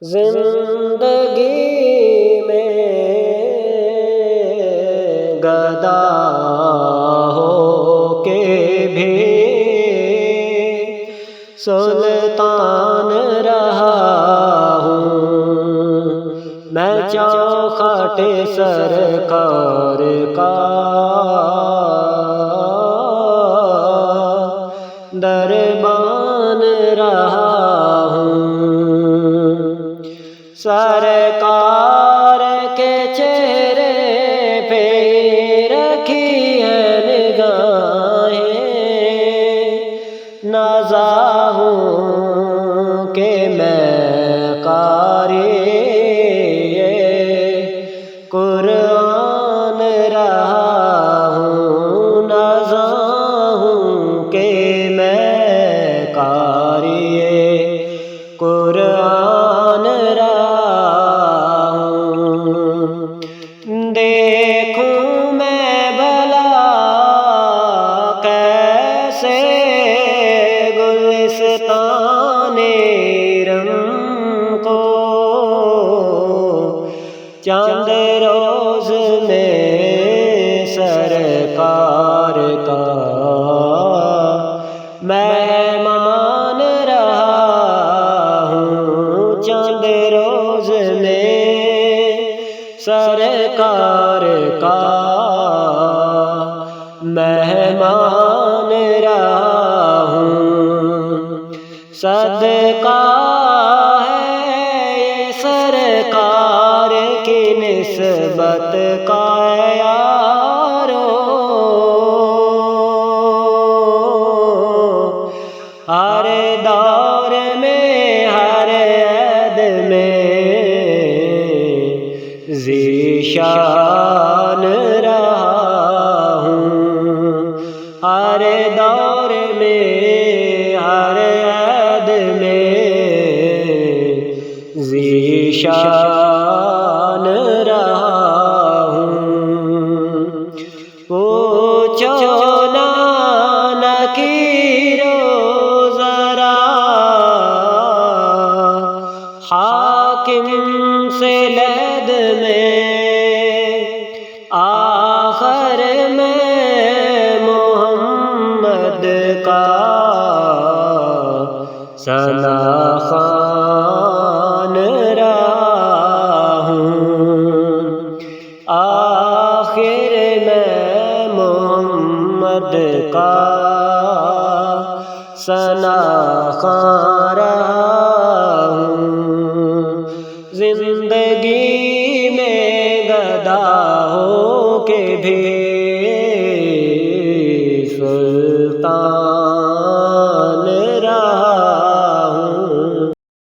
زندگی میں گدا ہو کے بھی سلطان رہا ہوں میں، چوکھٹ سرکار کا دربان رہا ہوں۔ سرکار کے چہرے پہ رکھی ہے نگاہیں، نازا ہوں کہ میں قاری قرآن رہا ہوں، نازا ہوں کہ میں قاری قرآن رہا ہوں۔ دیکھوں میں بھلا کیسے گلستان رم کو، چاند روز میں سرکار کا مہمان رہا ہوں، چاند روز میں سرکار کا مہمان رہا ہوں۔ صدقہ ہے یہ سرکار کی نسبت کا یارو، ہر دور میں ہر عید میں ذیشان رہا ہوں، ہر دور میں ہر عید میں ذیشان رہا ہوں۔ پوچھو نا نکیرو ذرا حاکم سے لد میں، آخر میں محمد کا ثنا خوان رہا ہوں، آخر میں محمد کا ثنا خوان رہا ہوں۔ زندگی میں گدا